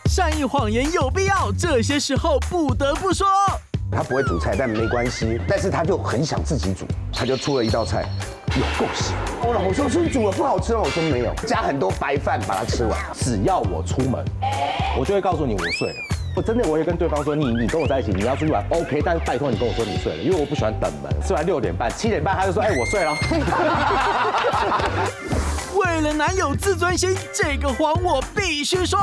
善意谎言有必要，这些时候不得不说。他不会煮菜，但没关系，但是他就很想自己煮，他就出了一道菜，有够咸。我老婆说你煮了不好吃吗？我说没有，加很多白饭把它吃完。只要我出门，我就会告诉你我睡了。我真的我也跟对方说，你跟我在一起，你要出去玩 OK， 但是拜托你跟我说你睡了，因为我不喜欢等门。吃完6点半、7点半，他就说我睡了。为了男友自尊心，这个谎我必须说。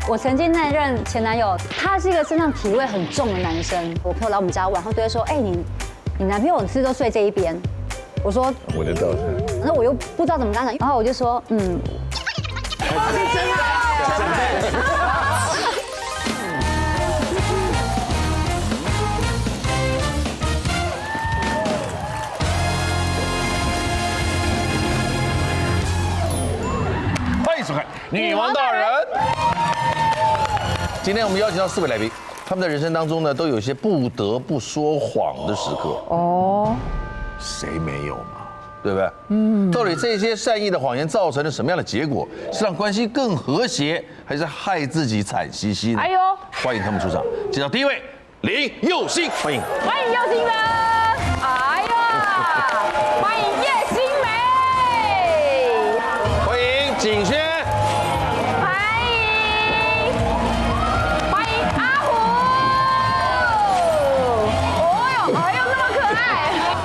我曾经那任前男友，他是一个身上体味很重的男生。我朋友来我们家玩，他都会说：“你男朋友是都睡这一边。”我说：“我的道歉。”那我又不知道怎么跟他讲，然后我就说：“是真的。欢迎收看《女王大人》。今天我们邀请到4位来宾，他们在人生当中呢，都有一些不得不说谎的时刻。哦，谁没有嘛？对不对？到底这些善意的谎言造成了什么样的结果？是让关系更和谐，还是害自己惨兮兮呢？欢迎他们出场。介绍第一位，林佑兴，欢迎。欢迎佑兴人。欢迎叶欣梅。欢迎景轩。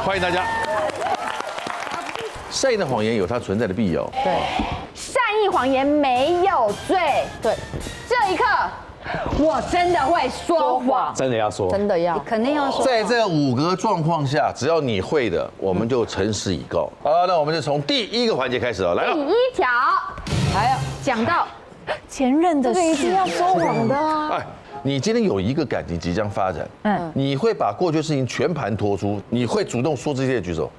欢迎大家。善意的谎言有它存在的必要。对，善意谎言没有罪。对，这一刻我真的会说谎，真的要说，真的要，肯定要说。在这5个状况下，只要你会的，我们就诚实以告。好，那我们就从第1个环节开始了，来了。第1条，还有讲到前任的事，这个一定要说谎的啊。哎，你今天有一个感情即将发展，你会把过去的事情全盘托出，你会主动说这些的举手。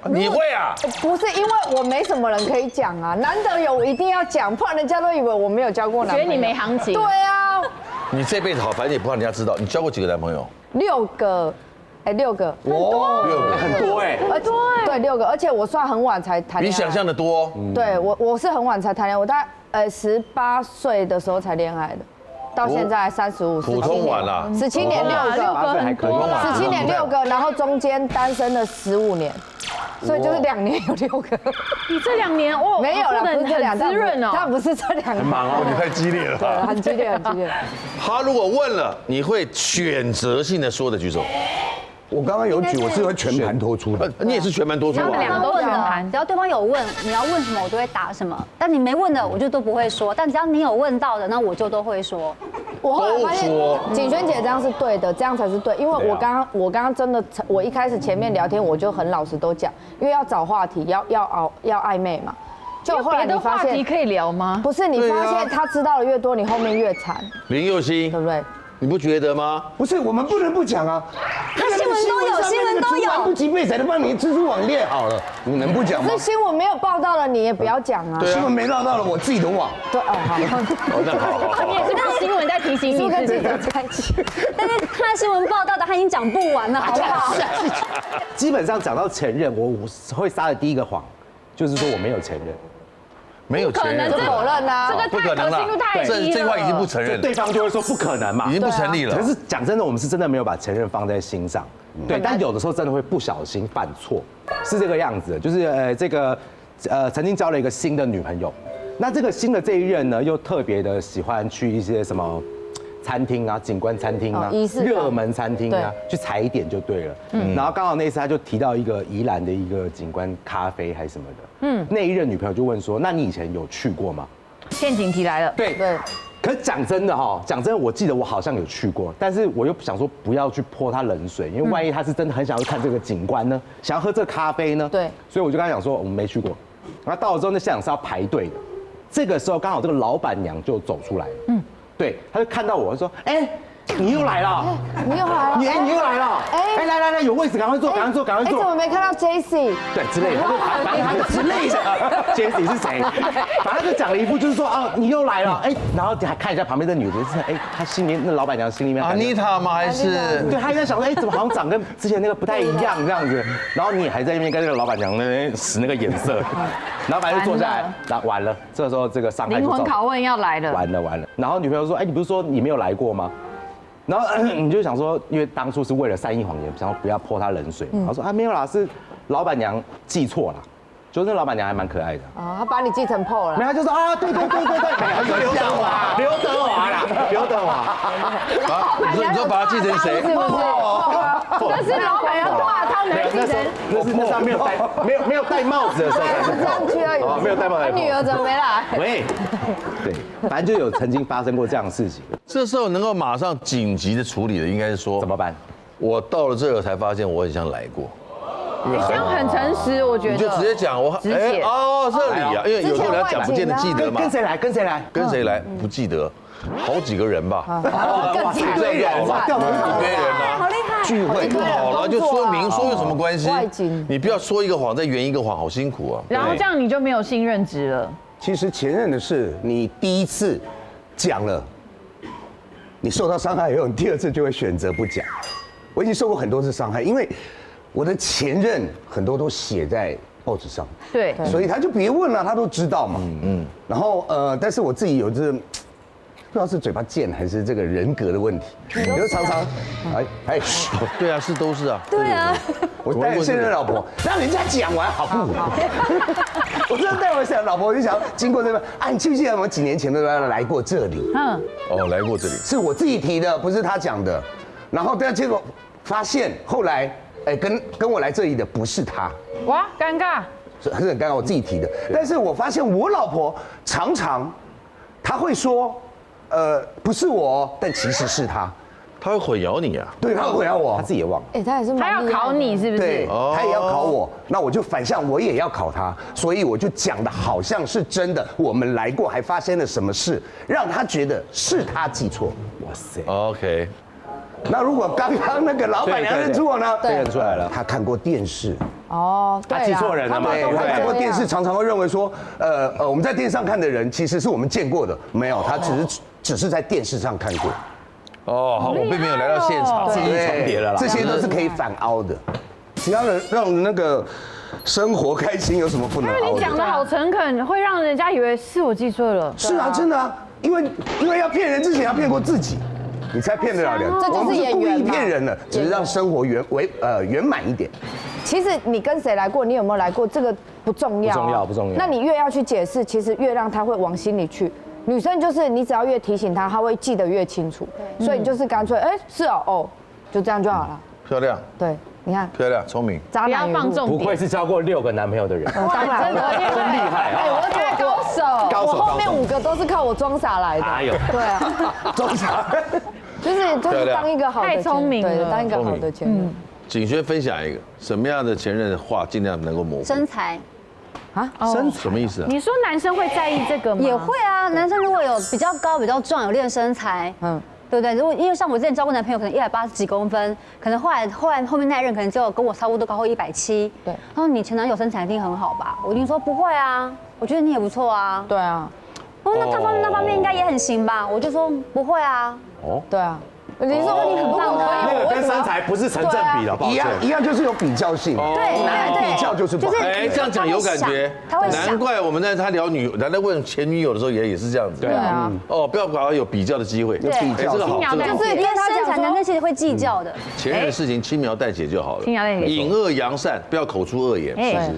你会啊？不是，因为我没什么人可以讲啊，难得有我一定要讲，不然人家都以为我没有交过男朋友。觉得你没行情。对啊。你这辈子好，反正也不让人家知道，你交过几个男朋友？6个，6个，很多很多对，6个，而且我算很晚才谈恋爱。比想象的多。对我是很晚才谈恋爱，我大概18岁的时候才恋爱的。到现在35，普通晚了，17年6个，17年6个，然后中间单身了15年，所以就是2年有6个。你这2年哦，没有了，不是这2，滋润哦，他不是这2年，很忙哦，你太激烈了，对，很激烈，很激烈。他如果问了，你会选择性的说的举手。我刚刚有举，我是会全盘托出的。你也是全盘托出他们2个都全盘，只要对方有问，你要问什么我都会答什么。但你没问的，我就都不会说。但只要你有问到的，那我就都会说。我后来发现景轩姐这样是对的，这样才是对。因为我刚刚真的，我一开始前面聊天我就很老实都讲，因为要找话题，要暧昧嘛。就后来你发现话题可以聊吗？不是，你发现他知道的越多，你后面越惨。林佑兴，对不对？你不觉得吗？不是，我们不能不讲啊。他新闻都有，新闻都有。不及备载的帮你蜘蛛网列好了，你能不讲吗？这新闻没有报道了，你也不要讲啊。新闻没报道了，我自己的网。对，好。那好。你也是看新闻在提醒你，跟记者在一起。但是他新闻报道的他已经讲不完了，好不好？基本上讲到前任，我会撒的第1个谎，就是说我没有前任。没有前任，就否认啊，这个不可能了，这话已经不承认了，对方就会说不可能嘛，已经不成立了。可是讲真的，我们是真的没有把前任放在心上，对，但有的时候真的会不小心犯错，是这个样子的，就是曾经交了一个新的女朋友，那这个新的这一任呢，又特别的喜欢去一些什么餐厅啊、景观餐厅啊、热门餐厅啊，去踩点就对了。然后刚好那次他就提到一个宜兰的一个景观咖啡还是什么的，那一任女朋友就问说：“那你以前有去过吗？”陷阱题来了。对。可是讲真的，我记得我好像有去过，但是我又想说不要去泼他冷水，因为万一他是真的很想要看这个景观呢，想要喝这个咖啡呢，对，所以我就跟他讲说我们没去过。然后到了之后，那现场是要排队的，这个时候刚好这个老板娘就走出来了，对，他就看到我说：“你又来了，你又来了，你又来了，哎，来，有位置，赶快坐，赶快坐。哎，怎么没看到 Jessie？对，之类的，反正他就之类的，Jessie 是谁？反正就讲了一副就是说哦，你又来了，哎，然后还看一下旁边的女的，是哎，她心里那老板娘心里面Anita 吗？还是对，她应该想说，哎，怎么好像长跟之前那个不太一样这样子？然后你还在那边跟那个老板娘那边使那个眼色，然后反正就坐下来，然后完了，这时候这个伤害灵魂拷问要来了，完了。然后女朋友说，哎，你不是说你没有来过吗？然后你就想说，因为当初是为了善意谎言，想要不要泼他冷水嘛。他说啊没有啦，是老板娘记错了，就那老板娘还蛮可爱的。哦，他把你记成 PO 了。然后他就说啊对，刘德华。你说把他记成谁？是不是？那是老板娘挂他能记成。那上没有戴帽子的时候才是上去而已。没有戴帽子。他女儿怎么没来？喂，对，反正就有曾经发生过这样的事情。这时候能够马上紧急的处理的，应该是说怎么办？我到了这儿才发现我很像来过。这样很诚实，我觉得。你就直接讲我直接这里啊，因为有时候人家讲不见得记得嘛。跟谁来？跟谁来？不记得，好几个人吧。更惨，一堆人啊，好厉害！聚会不好了，就说明说有什么关系外景？你不要说一个谎再圆一个谎，好辛苦啊。然后这样你就没有信任值了。其实前任的事，你第一次讲了，你受到伤害以后，你第二次就会选择不讲。我已经受过很多次伤害，因为我的前任很多都写在报纸上，对，所以他就别问了，他都知道嘛。然后但是我自己有这。不知道是嘴巴贱还是这个人格的问题，我就常常，对啊，都是啊。对啊，我带现任老婆，让人家讲完好不好？我真的带我现任老婆，我就想经过这边啊，你记不记得我们几年前都来过这里？来过这里，是我自己提的，不是他讲的。然后但结果发现后来，跟我来这里的不是他，哇，尴尬，是很尴尬，我自己提的。但是我发现我老婆常常，她会说。不是我，但其实是他，他会混淆你啊。对，他会混淆我，他自己也忘了。哎，他也是，他要考你是不是？对，他也要考我，那我就反向，我也要考他，所以我就讲的好像是真的，我们来过，还发生了什么事，让他觉得是他记错。哇塞 ，OK。那如果刚刚那个老板娘认出我呢？认出来了，他看过电视。哦，他记错人了嘛？对，他看过电视，常常会认为说，我们在电视上看的人其实是我们见过的，没有，他只是在电视上看过。哦，好，我并没有来到现场，记忆重叠了啦。这些都是可以反凹的，只要让那个生活开心，有什么不能凹的？因为你讲的好诚恳，会让人家以为是我记错了。是啊，真的啊，因为要骗人之前要骗过自己，你才骗得了人。这就是演员嘛。我们是故意骗人的，只是让生活圆满一点。其实你跟谁来过，你有没有来过，这个不重要，不重要。那你越要去解释，其实越让他会往心里去。女生就是你只要越提醒她，她会记得越清楚。所以你就是干脆，是哦，就这样就好了。漂亮。对，你看。漂亮，聪明。不要放重点。不愧是交过6个男朋友的人。当然，真厉害啊！我是高手。我后面5个都是靠我装傻来的。哎呦，对啊，装傻。就是当一个好的太聪明了，对，当一个好的前任。景轩分享一个什么样的前任的话，尽量能够模糊。身材身材什么意思啊？你说男生会在意这个吗？也会啊，男生如果有比较高、比较壮、有练身材，对不对？如果因为像我之前交过男朋友，可能180几公分，可能后面那一任可能只有跟我差不多高，170。对。他说你前男友身材一定很好吧？我一定说不会啊，我觉得你也不错啊。对啊。哦，那方面应该也很行吧？我就说不会啊。哦。对啊。你说你很棒啊，那个跟身材不是成正比的，一样就是有比较性。对，比较就是不好。这样讲有感觉。难怪我们在他男的问前女友的时候也是这样子。对啊。不要搞有比较的机会。有比较，这个好，就是连身材男生其实会计较的。前任的事情轻描淡写就好了。轻描淡写。隐恶扬善，不要口出恶言。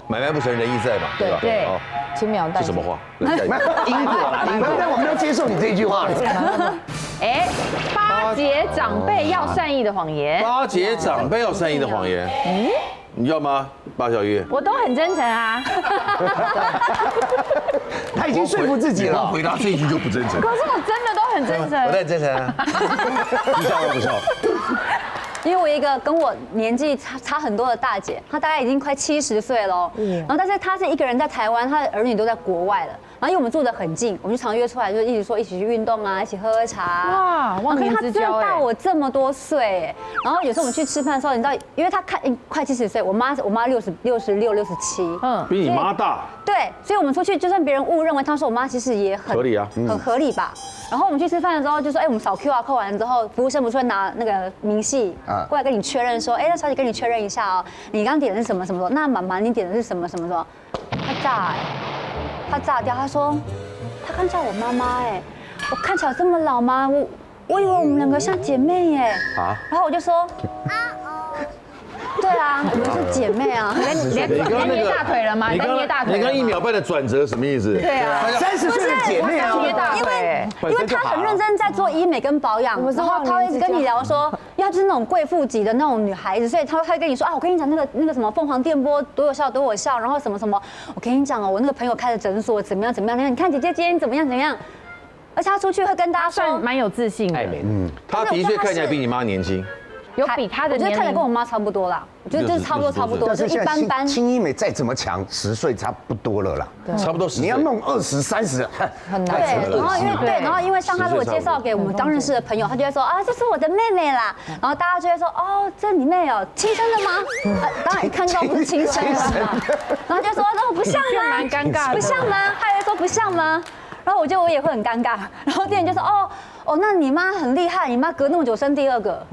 买卖不成仁义在嘛，对吧？对。轻描淡写。是什么话？因果啦，但我们要接受你这一句话。巴结长辈要善意的谎言。巴结长辈要善意的谎言。你要吗，巴小玉？我都很真诚啊。他已经说服自己了。回答这一句就不真诚。可是我真的都很真诚。我很真诚啊。不笑。因为我一个跟我年纪差很多的大姐，她大概已经快70岁了，然后但是她是一个人在台湾，她的儿女都在国外了，然后因为我们住得很近，我们就常约出来，就一直说一起去运动啊，一起喝喝茶。哇，忘年他真的之交哎大。我这么多岁哎，然后有时候我们去吃饭的时候，你知道，因为他快70岁，我妈66、67，比你妈大。对，所以我们出去，就算别人误认为他说我妈，其实也很合理啊很合理吧。然后我们去吃饭的时候就说，哎，我们扫 QR code 完之后，服务生不是会拿那个明细过来跟你确认说，哎，那小姐跟你确认一下哦，你刚点的是什么什么什么？那妈妈你点的是什么什么什么？他炸哎，他炸掉，他说他看起来我妈妈哎，我看起来这么老吗？我以为我们两个像姐妹耶。然后我就说。对啊，我们是姐妹啊。连捏大腿了吗？你刚捏大腿。你刚1秒半的转折什么意思？对啊，30岁的姐妹啊，捏大腿。因为他很认真在做医美跟保养，然后他会一直跟你聊说，因为他就是那种贵妇级的那种女孩子，所以他会跟你说啊，我跟你讲那个什么凤凰电波多有效多有效，然后什么什么，我跟你讲哦，我那个朋友开的诊所怎么样怎么样，你看姐姐今天怎么样怎么样，而且他出去会跟大家说，算蛮有自信的。他的确看起来比你妈年轻。有比他的我觉得年龄看起来跟我妈差不多啦，我觉得就是差不多，但就是一般般。轻医美再怎么强，10岁差不多了啦。差不多10岁。你要弄20、30，很难。对，然后因为像他如果介绍给我们刚认识的朋友，他就会说啊，这是我的妹妹啦。然后大家就会说哦，这你妹哦，亲生的吗？当然一看就不是亲生的嘛。然后就说那我不像吗？蛮尴尬的。不像吗？他也说不像吗？然后我也会很尴尬。然后店员就说哦，那你妈很厉害，你妈隔那么久生第2个。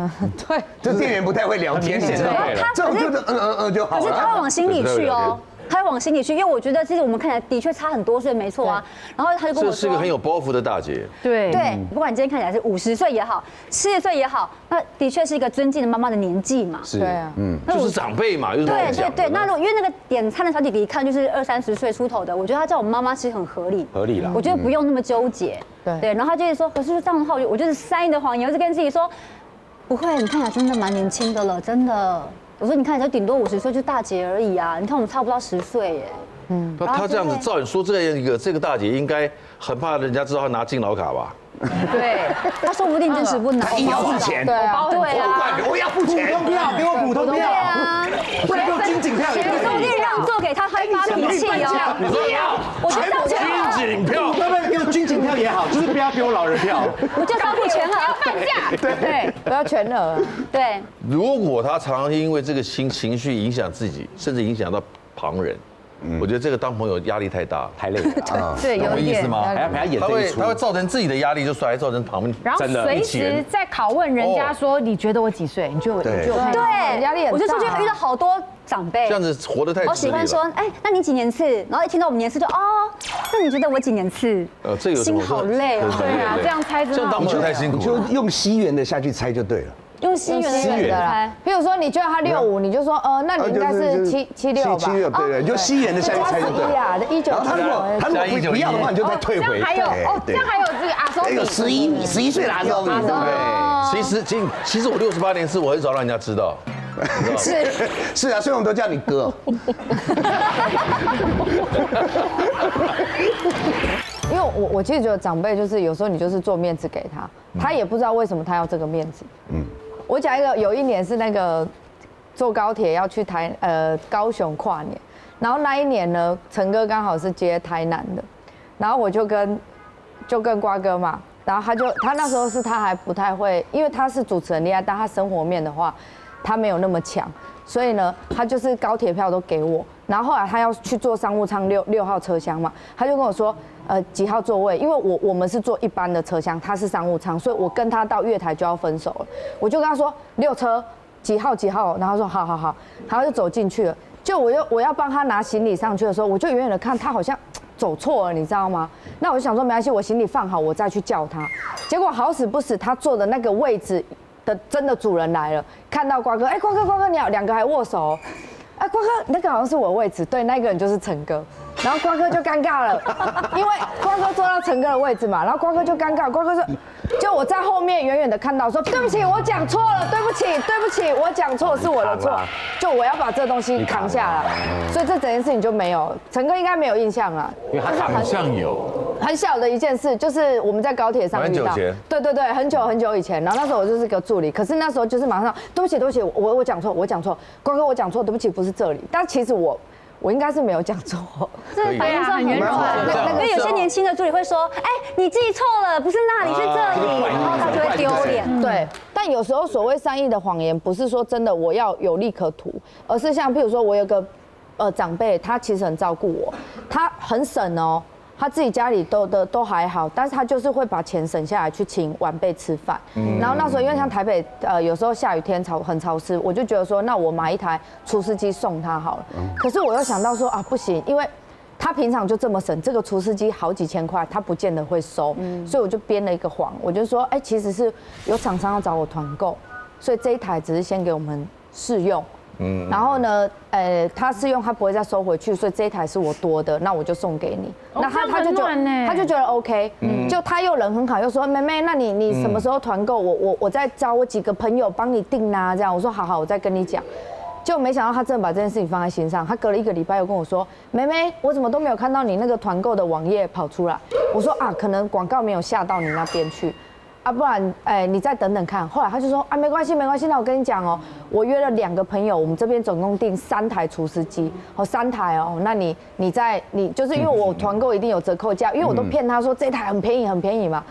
对，这店员不太会聊天，现在这种就是就好了。可是他会往心里去哦。他会往心里去，因为我觉得其实我们看起来的确差很多岁，没错啊。然后他就跟我说，这是个很有包袱的大姐。对，不管你今天看起来是50岁也好，70岁也好，那的确是一个尊敬的妈妈的年纪嘛。是，对啊，就是长辈嘛，有什么好讲的？对，那如果因为那个点餐的小弟弟一看就是20、30岁出头的，我觉得他叫我妈妈其实很合理，合理了。我觉得不用那么纠结。对，然后他就会说，可是这样的话，我就是善意的谎言，我就跟自己说，不会，你看起来真的蛮年轻的了，真的。我说你看起来顶多50岁，就大姐而已啊，你看我们差不到10岁耶。他这样子，照你说这个大姐应该很怕人家知道她拿敬老卡吧？对，他说不定真实不拿，他硬要付钱，对啊，我要付钱，普通票给我普通票，对啊，不然给我军警票也可以。说不定让座给他，他会发脾气哦。你说要，我就上去军警票，要不然给我军警票也好，就是不要给我老人票。我就上付全额半价。对，不要全额。对，如果他常常因为这个情绪影响自己，甚至影响到旁人，我觉得这个当朋友压力太大，太累了，对，懂有点。我意思吗？还要陪他演他这一出。会造成自己的压力，就还造成旁边然后随时在拷问人家说，你觉得我几岁？你就对，压力很大。我就出去遇到好多长辈，这样子活得太我直立了。喜欢说，哎，那你几年次？然后一听到我们年次就那你觉得我几年次？这有心好累哦。对啊，这样猜真的好这样当朋友太辛苦就了。用西元的下去猜就对了。用西元的猜。比如说你觉得他65，你就说那你应该是76吧？76，对，就西元的下去猜就对了。呀，19。然后他如果不要的话，你就再退回。这样还有这样还有这个阿松。有11岁的阿松，对。其实我68年次，我很少让人家知道。是啊，所以我们都叫你哥。因为我其实觉得长辈就是有时候你就是做面子给他，他也不知道为什么他要这个面子。我讲一个，有一年是那个坐高铁要去高雄跨年，然后那一年呢，陈哥刚好是接台南的，然后我就跟瓜哥嘛，然后他那时候是他还不太会，因为他是主持人厉害，但他生活面的话他没有那么强，所以呢，他就是高铁票都给我。然后后来他要去坐商务舱6号车厢嘛，他就跟我说，几号座位？因为我们是坐一般的车厢，他是商务舱，所以我跟他到月台就要分手了。我就跟他说6车几号，然后他说好，然后就走进去了。就我要帮他拿行李上去的时候，我就远远的看他好像走错了，你知道吗？那我就想说没关系，我行李放好，我再去叫他。结果好死不死，他坐的那个位置的真的主人来了，看到瓜哥，瓜哥你好，2个还握手。瓜哥，那个好像是我的位置，对，那个人就是陈哥，然后瓜哥就尴尬了，因为瓜哥坐到陈哥的位置嘛，然后瓜哥就尴尬，瓜哥说，就我在后面远远的看到说，对不起，我讲错了，对不起，我讲错是我的错，就我要把这东西扛下来，所以这整件事情就没有，陈哥应该没有印象了，因为他好像有很小的一件事，就是我们在高铁上遇到，对，很久以前，然后那时候我就是个助理，可是那时候就是马上，对不起，我讲错，瓜哥我讲错，对不起，不是这里，但其实我我应该是没有讲错。这反应算很圆软。因为有些年轻的助理会说，哎，你记错了，不是那里，是这里，然后他就会丢脸。对，但有时候所谓善意的谎言，不是说真的我要有利可图，而是像譬如说我有个长辈，他其实很照顾我，他很省哦。他自己家里都还好，但是他就是会把钱省下来去请晚辈吃饭。然后那时候因为像台北有时候下雨天很潮湿，我就觉得说那我买一台除湿机送他好了。可是我又想到说啊不行，因为他平常就这么省，这个除湿机好几千块，他不见得会收，所以我就编了一个谎，我就说哎其实是有厂商要找我团购，所以这一台只是先给我们试用。然后呢，他试用他不会再收回去，所以这一台是我多的，那我就送给你。那他就觉得 OK，就他又人很好，又说妹妹，那你什么时候团购？我再找我几个朋友帮你订啊，这样。我说好，我再跟你讲。就没想到他真的把这件事情放在心上，他隔了1个礼拜又跟我说，妹妹，我怎么都没有看到你那个团购的网页跑出来？我说啊，可能广告没有下到你那边去。啊，不然，你再等等看。后来他就说，啊，没关系，那我跟你讲哦，我约了2个朋友，我们这边总共订3台除湿机，3台哦。那你就是因为我团购一定有折扣价，因为我都骗他说这台很便宜嘛。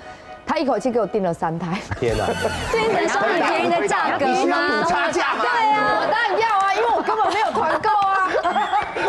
他一口气给我订了3台。天哪！所以你能收你便宜的价格吗？差价吗？对啊，我当然要啊，因为我根本没有团购啊。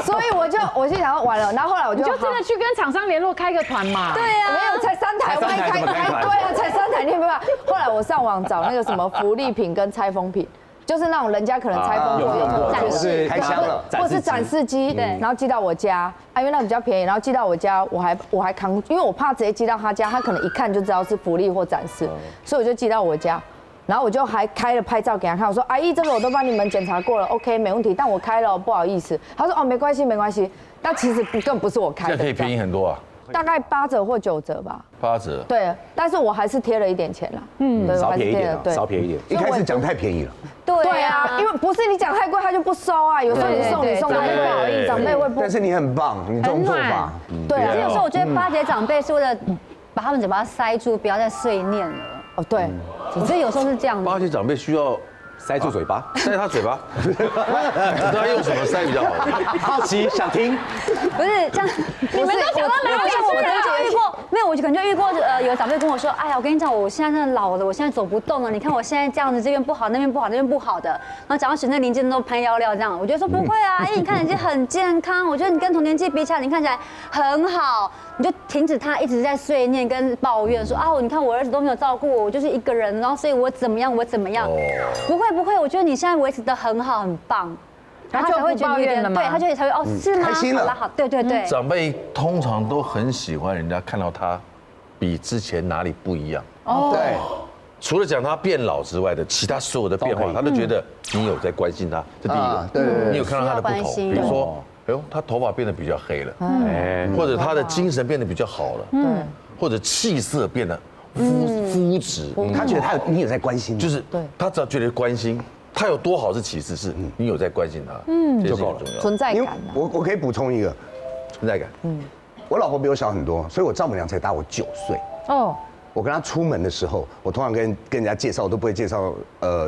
所以我就想要完了，然后后来我就真的去跟厂商联络开个团嘛。对啊，没有才3台，万一开对啊，才3台，你没办法。后来我上网找那个什么福利品跟拆封品，就是那种人家可能拆封过有展示开箱了，或是展示机，对，然后寄到我家，因为那比较便宜，然后寄到我家，我还扛，因为我怕直接寄到他家，他可能一看就知道是福利或展示，所以我就寄到我家。然后我就还开了拍照给他看，我说阿姨，这个我都帮你们检查过了 ，OK 没问题，但我开了，不好意思。他说哦没关系，但其实根本不是我开的。这样可以便宜很多啊。大概8折或9折吧。8折。对，但是我还是贴了一点钱啦。对，少便宜一点，少便宜一点。一开始讲太便宜了。对啊，因为不是你讲太贵他就不收啊，有时候你送他就不好意思，长辈会不。但是你很棒，你这种做法。对啊，有时候我觉得巴结长辈是为了把他们嘴巴塞住，不要再碎念了。哦，对，所以有时候是这样的。巴结长辈需要塞住嘴巴，塞他嘴巴，他用什么塞比较好？好奇想听，不是这样，你们都想到哪里？我可能就遇过，没有，我可能就遇过，有长辈跟我说，哎呀，我跟你讲，我现在真的老了，我现在走不动了，你看我现在这样子，这边不好，那边不好，那边不好的，然后讲到学生邻居都攀腰料这样，我觉得说不会啊，因为你看你很健康，我觉得你跟同年纪比起来，你看起来很好，你就停止他一直在碎念跟抱怨，说啊，你看我儿子都没有照顾我，我就是一个人，然后所以我怎么样，不会，我觉得你现在维持得很好，很棒。然后他才会觉得对，他就才会哦，是吗？开心了，好，对。长辈通常都很喜欢人家看到他比之前哪里不一样。哦，对。除了讲他变老之外的其他所有的变化，他都觉得你有在关心他，这第一个。对，你有看到他的不同，比如说，哎呦，他头发变得比较黑了，或者他的精神变得比较好了，或者气色变得肤质，他觉得你有在关心，就是他只要觉得关心。他有多好是其次，是你有在关心他，就够了。存在感。我可以补充一个存在感。我老婆比我小很多，所以我丈母娘才大我9岁。哦。我跟她出门的时候，我通常跟人家介绍，我都不会介绍，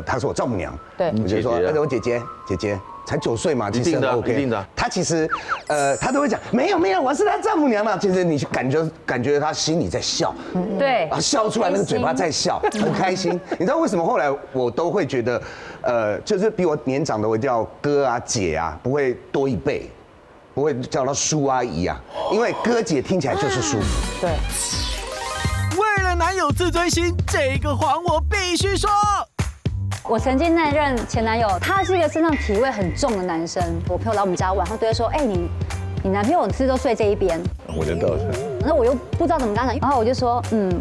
她是我丈母娘。对。我就说，我姐姐，才9岁嘛，其实 OK。一定的。她其实，她都会讲，没有，我是她丈母娘嘛。其实你感觉她心里在笑。对。啊，笑出来那个嘴巴在笑，很开心。你知道为什么后来我都会觉得，就是比我年长的我叫哥啊姐啊，不会多1倍，不会叫到叔阿姨啊，因为哥姐听起来就是舒服。对。为了男友自尊心，这个谎我必须说。我曾经那任前男友，他是一个身上体味很重的男生。我朋友来我们家玩，他都会说：“哎，你男朋友是不是都睡这一边？”我就到这。那我又不知道怎么跟他讲，然后我就说：“是真的。”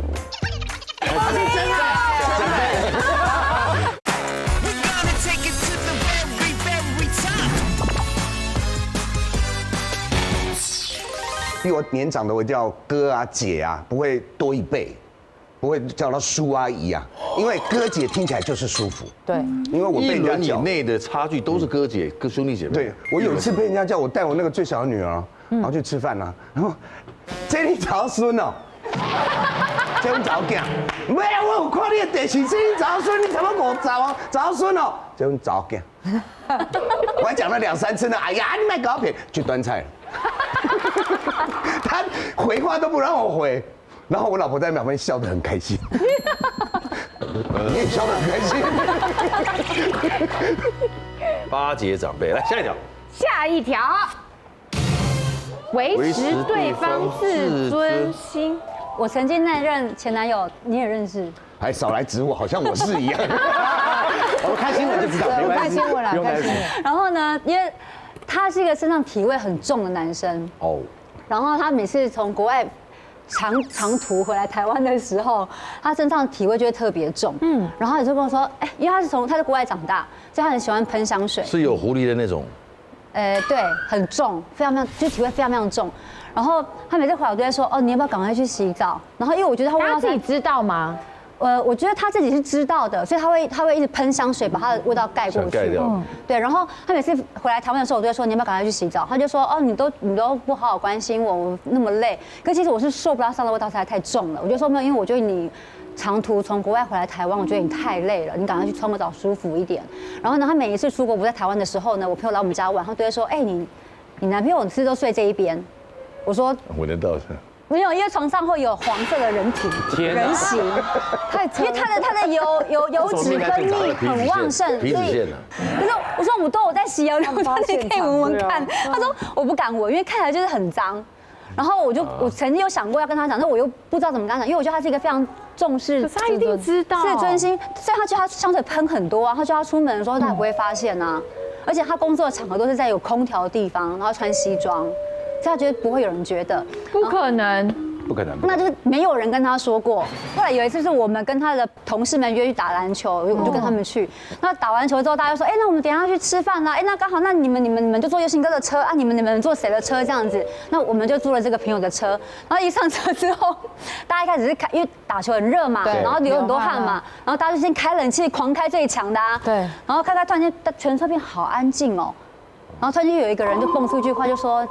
比我年长的我叫哥啊姐啊，不会多1倍，不会叫到叔阿姨啊，因为哥姐听起来就是舒服。对，因为我被人家1轮以内的差距都是哥姐、跟兄弟姐妹。对，我有一次被人家叫我带我那个最小的女儿，然后去吃饭啊，然后这你找孙哦，这你找囝，没有，我有看你的电视，这你找孙，你他妈5找孙哦，这你找囝。我还讲了2、3次呢，哎呀，你买高品去端菜了。他回话都不让我回，然后我老婆在旁边笑得很开心。你也笑得很开心。巴结长辈，来下一条。下一条，维持对方自尊心。我曾经那任前男友你也认识，还少来指我，好像我是一样。我们看新闻就知道，没关系，看新闻啦，不用担心。然后呢，因为他是一个身上体味很重的男生，哦，然后他每次从国外长途回来台湾的时候，他身上体味就会特别重。然后他就跟我说，哎，因为他在国外长大，所以他很喜欢喷香水。是有狐狸的那种。对，很重，非常就体味非常重。然后他每次回来，我都会说，哦，你要不要赶快去洗澡？然后因为我觉得他味道他自己知道吗？我觉得他自己是知道的，所以他会一直喷香水，把他的味道盖过去。盖掉。对，然后他每次回来台湾的时候，我都会说，你要不要赶快去洗澡？他就说，哦，你都不好好关心我，我那么累。可其实我是受不了上的味道实在太重了。我就说没有，因为我觉得你长途从国外回来台湾，我觉得你太累了，你赶快去冲个澡舒服一点。然后呢，他每一次出国不在台湾的时候呢，我朋友来我们家玩，他都会说，哎，你男朋友是不是都睡这一边？我说闻得到是。没有，因为床上会有黄色的人体人形，因为它的油脂分泌很旺盛，皮脂腺呢？可是我说我都有在洗啊，我说你可以闻闻看。他说我不敢闻，因为看起来就是很脏。然后我曾经有想过要跟他讲，但我又不知道怎么跟他讲，因为我觉得他是一个非常重视他一定知道自尊心，所以他觉得他香水喷很多啊，他叫他出门的时候他也不会发现啊，而且他工作的场合都是在有空调的地方，然后穿西装。所以他觉得不会有人觉得，不可能，不可能。那就是没有人跟他说过。后来有一次是我们跟他的同事们约去打篮球，我就跟他们去。那打完球之后，大家就说，哎，那我们等一下去吃饭啦。哎，那刚好，那你们就坐游行哥的车啊，你们坐谁的车这样子？那我们就租了这个朋友的车。然后一上车之后，大家一开始是开，因为打球很热嘛，然后流很多汗嘛，然后大家就先开冷气，狂开最强的啊。对。然后开，突然间全车变好安静哦。然后突然间有一个人就蹦出一句话，就说。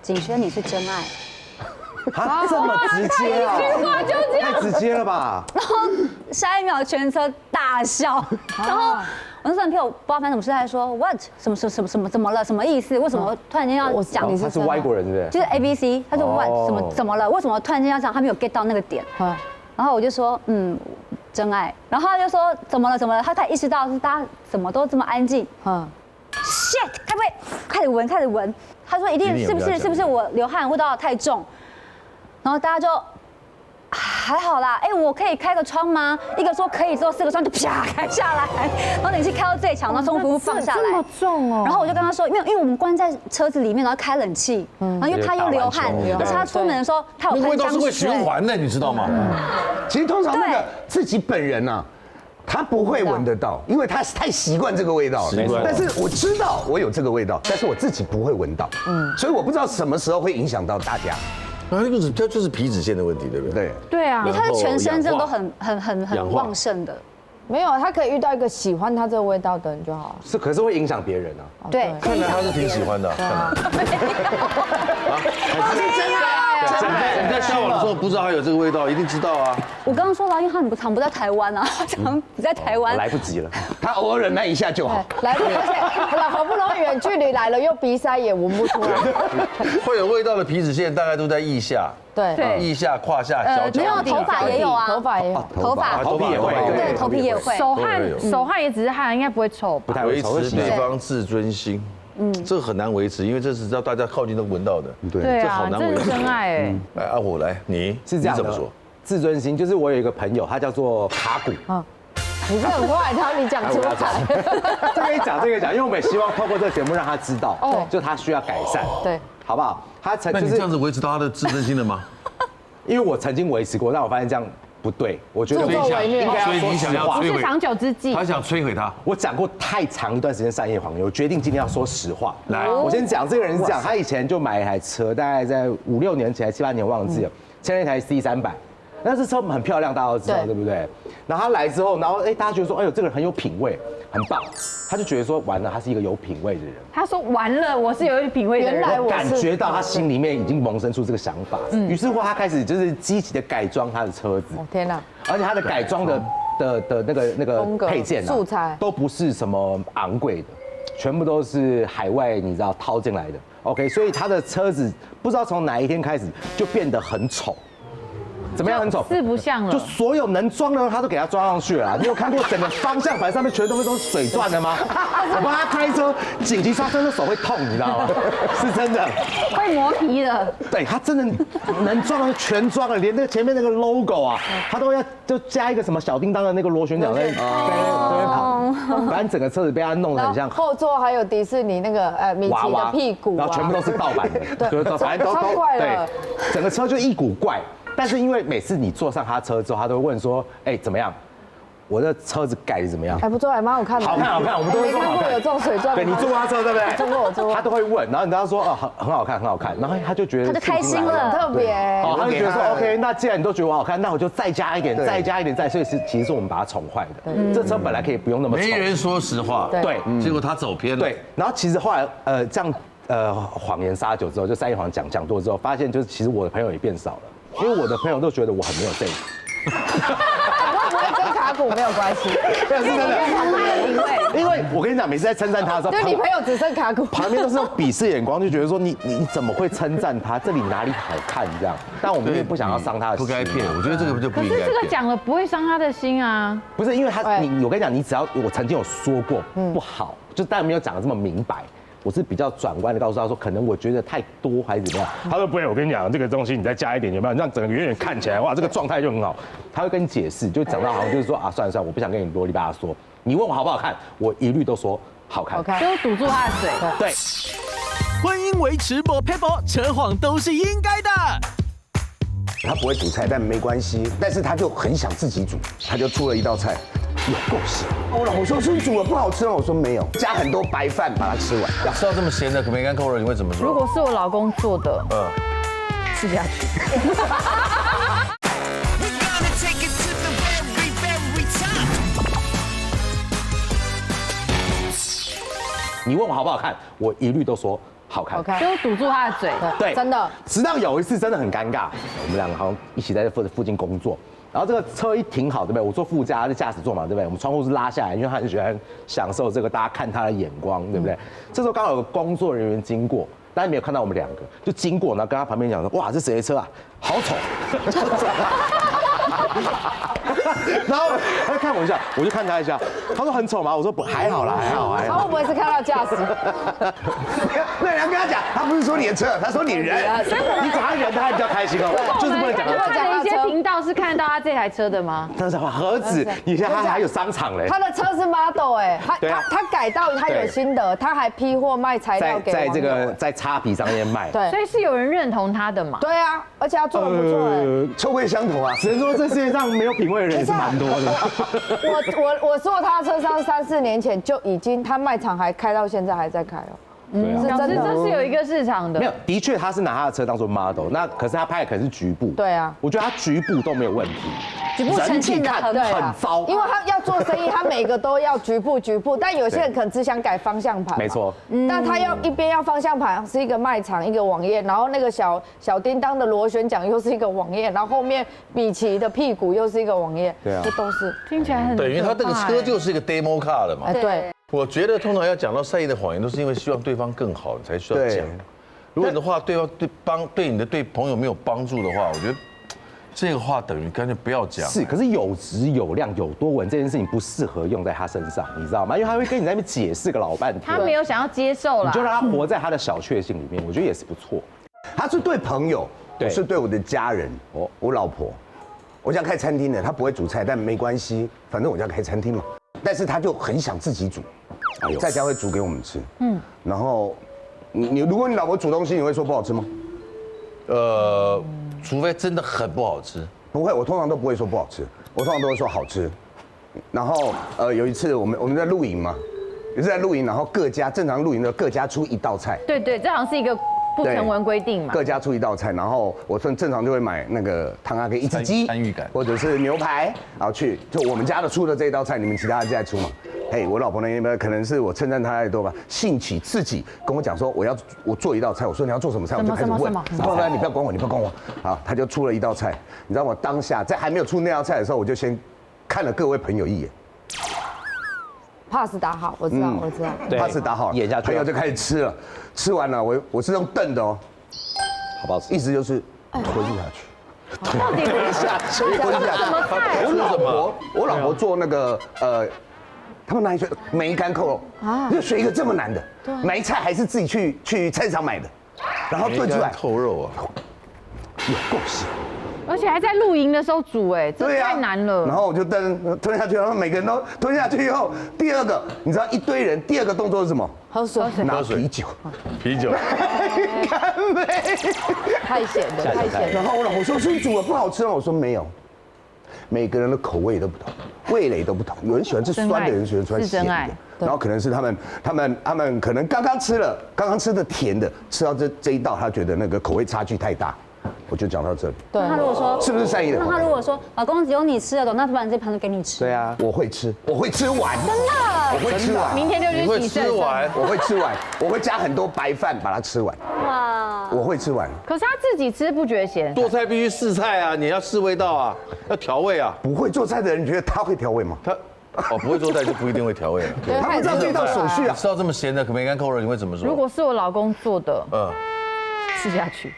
景轩，你是真爱，啊，这么直接啊！太直接了吧？然后下一秒全车大笑，然后我那时候朋友不知道发生什么事，他还说 what 什么怎么了？什么意思？为什么突然间要讲？他是外国人对不对？就是 ABC， 他就 what 怎么了？为什么突然间要讲？他没有 get 到那个点。然后我就说真爱。然后他就说怎么了？他才意识到是大家怎么都这么安静。shit， 该不会开始闻？他说一定是不是我流汗味道太重？然后大家就还好啦，哎，我可以开个窗吗？一个说可以之后，4个窗就啪开下来，然后冷气开到最强，然后中途放下来，这么重哦。然后我就跟他说，因为我们关在车子里面，然后开冷气，然后因为他又流汗，而且他出门的时候他有喷香水，味道是会循环的，你知道吗？其实通常那个自己本人啊。他不会闻得到，因为他太习惯这个味道了。但是我知道我有这个味道，但是我自己不会闻到。所以我不知道什么时候会影响到大家。那这就是皮脂腺的问题，对不对？对啊，因为他的全身真的都很旺盛的。没有，他可以遇到一个喜欢他这个味道的人就好了。是，可是会影响别人啊。对，看来他是挺喜欢的。他是真爱。你在笑我的时候不知道他有这个味道，一定知道啊。我刚刚说了，因为他很常不在台湾啊，常不在台湾，来不及了。他偶尔忍耐一下就好。来不及，而且好不容易远距离来了，又鼻塞也闻不出来。会有味道的皮脂腺大概都在腋下。对，腋下、胯下、脚没有头发也有啊，头发也有，头皮也会，对，头皮也会。手汗也只是汗，应该不会臭吧？不太会臭。维持对方自尊心。这个很难维持，因为这是要大家靠近都闻到的。对啊，这是真爱哎。来，阿虎来，你是这样怎么说？自尊心就是我有一个朋友，他叫做卡古。你是很坏，然后你讲出来。这个讲，因为我们也希望透过这个节目让他知道，就他需要改善，对，好不好？那你这样子维持到他的自尊心了吗？因为我曾经维持过，但我发现这样不对，我觉得应该要说实话，不是长久之计。他想摧毁他。我讲过太长一段时间善意谎言，我决定今天要说实话。来，我先讲这个人是这样，他以前就买一台车，大概在5、6年前、7、8年忘记了，牵了一台 C300。那这车很漂亮，大家都知道，对不对？然后他来之后，然后大家觉得说，哎呦，这个人很有品味，很棒。他就觉得说，完了，他是一个有品味的人。他说完了，我是有品味的人。原来我感觉到他心里面已经萌生出这个想法。于是乎，他开始就是积极的改装他的车子。天哪！而且他的改装的那个风格配件素材都不是什么昂贵的，全部都是海外你知道掏进来的。OK， 所以他的车子不知道从哪一天开始就变得很丑。怎么样很丑？四不像了，就所有能装的他都给他装上去了。你有看过整个方向盘上面全都是水钻的吗？我帮他开车，紧急刹车的手会痛，你知道吗？是真的，会磨皮的。对他真的能装的全装了，连那个前面那个 logo 啊，他都要就加一个什么小叮当的那个螺旋桨在跑，反正整个车子被他弄得很像后座还有迪士尼那个米奇的屁股，然后全部都是盗版的，对，反正都对，整个车就一股怪。但是因为每次你坐上他车之后，他都会问说，哎，怎么样？我的车子改的怎么样？还不错，还蛮好看的。好看，我们都会说好看。有这种水钻。对，你坐过他车对不对？坐过，我坐过。他都会问，然后你跟他说，哦，很好看，然后他就觉得他就开心了，特别。哦，他就觉得说 ，OK， 那既然你都觉得我好看，那我就再加一点，所以其实是我们把它宠坏的。这车本来可以不用那么丑。没人说实话，对，结果他走偏了。对，然后其实后来这样谎言撒酒之后，就善意谎讲多之后，发现就是其实我的朋友也变少了。因为我的朋友都觉得我很没有 sense， 不会跟卡古没有关系，对，是真的。因为我跟你讲，每次在称赞他的时候，对你朋友只剩卡古，旁边都是用鄙视眼光，就觉得说你怎么会称赞他？这里哪里好看这样？但我们因为不想要伤他的心，不该骗。我觉得这个就不应该骗。可是这个讲了不会伤他的心啊。不是因为我跟你讲，你只要我曾经有说过不好，就当然没有讲得这么明白。我是比较转弯的告诉他说，可能我觉得太多还是怎么样。他说不会，我跟你讲，这个东西你再加一点有没有？让整个远远看起来哇，这个状态就很好。他会跟你解释，就讲到好像就是说啊，算了，我不想跟你啰里吧嗦。你问我好不好看，我一律都说好看。就堵住他的嘴。对。婚姻维持不配合，扯谎都是应该的。他不会煮菜，但没关系。但是他就很想自己煮，他就出了一道菜。有够咸！我老婆说：“是不是煮了不好吃吗？”我说：“没有，加很多白饭把它吃完。”吃到这么咸的梅干扣肉，你会怎么说？如果是我老公做的，吃下去。你问我好不好看，我一律都说好看。就堵住他的嘴。对，真的。直到有一次真的很尴尬，我们两个好像一起在附近工作。然后这个车一停好，对不对？我坐副驾，他是驾驶座嘛，对不对？我们窗户是拉下来，因为他很喜欢享受这个大家看他的眼光，对不对？这时候刚好有个工作人员经过，但是没有看到我们两个，就经过，然后跟他旁边讲说：“哇，这谁的车啊？好丑！”然后他看我一下，我就看他一下，他说很丑吗？我说不，还好啦，还好。他会不会是看到驾驶？那你要跟他讲，他不是说你的车，他说你人，你讲他人，他还比较开心哦。就是不能讲他的一些频道是看到他这台车的吗？但是何止？你现在他还有商场嘞。他的车是 model 哎，他改到他有新的，他还批货卖材料给在这个在叉皮上面卖。对，所以是有人认同他的嘛？对啊，而且他做的不错哎。臭味相同啊，只能说这世界上没有品味的人也是蛮多的。我坐他车上3-4年前就已经，他卖场还开到现在还在开哦。对啊，是真的，这是有一个市场的。没有，的确他是拿他的车当做 model， 那可是他拍的可能是局部。对啊，我觉得他局部都没有问题，局部呈现的很糟，因为他要做生意，他每个都要局部，但有些人可能只想改方向盘。没错，但他要一边要方向盘是一个卖场一个网页，然后那个小叮当的螺旋桨又是一个网页，然后后面米奇的屁股又是一个网页，对啊，这都是听起来很对，因为他这个车就是一个 demo car 的嘛。对。我觉得通常要讲到善意的谎言，都是因为希望对方更好，你才需要讲。如果你的话对你的朋友没有帮助的话，我觉得这个话等于干脆不要讲。是，可是有质有量有多稳这件事情不适合用在他身上，你知道吗？因为他会跟你在那边解释个老半天，他没有想要接受啦，你就让他活在他的小确幸里面，我觉得也是不错。他是对朋友，我是对我的家人，我老婆。我家开餐厅的，他不会煮菜，但没关系，反正我家开餐厅嘛。但是他就很想自己煮，在家会煮给我们吃。然后如果你老婆煮东西，你会说不好吃吗？除非真的很不好吃。不会，我通常都不会说不好吃，我通常都会说好吃。然后有一次我们在露营嘛，也是在露营，然后各家正常露营的各家出一道菜。对，这好像是一个不成文规定嘛。各家出一道菜，然后我正常就会买那个汤阿给一只鸡，参与感，或者是牛排，然后就我们家的出的这一道菜，你们其他的再出嘛。嘿，我老婆那边可能是我称赞她太多吧，兴起自己跟我讲说我做一道菜，我说你要做什么菜，我就开始问，你不要管我，好，她就出了一道菜，你知道我当下在还没有出那道菜的时候，我就先看了各位朋友一眼， pass 打好，我知道，我知道。对 pass 打好了，演下去朋友就开始吃了，吃完了，我是用瞪的哦，好不好吃？意思就是吞下去。到底是下去，吞下去。我老婆做那个他们哪里学梅干扣肉啊？就学一个这么难的，买菜还是自己去菜市场买的，然后炖出来扣肉啊，有够香。而且还在露营的时候煮，哎，这对啊太难了。然后我就吞下去，然后每个人都吞下去以后，第二个你知道一堆人，第二个动作是什么？喝水，拿啤酒，啤酒。干杯！太咸的，太咸的。然后我老婆说：“是你煮的不好吃吗？”我说：“没有，每个人的口味都不同，味蕾都不同。有人喜欢吃酸的，有人喜欢吃咸的。然后可能是他们可能刚刚吃的甜的，吃到这一道，他觉得那个口味差距太大。”我就讲到这里。对，他如果说是不是善意的？那他如果说老公只有你吃得懂，那不然这盘都给你吃。对啊，我会吃完，真的，我会吃完，明天就你会去洗吃完？我会吃完，我会加很多白饭把它吃完。哇，我会吃完，可是他自己吃不觉得咸，做菜必须试菜啊，你要试味道啊，要调味啊。不会做菜的人，你觉得他会调味吗？他不会做菜就不一定会调味了。他不知道这一道手续啊。吃到这么咸的梅干扣肉，你会怎么说？如果是我老公做的，吃下去。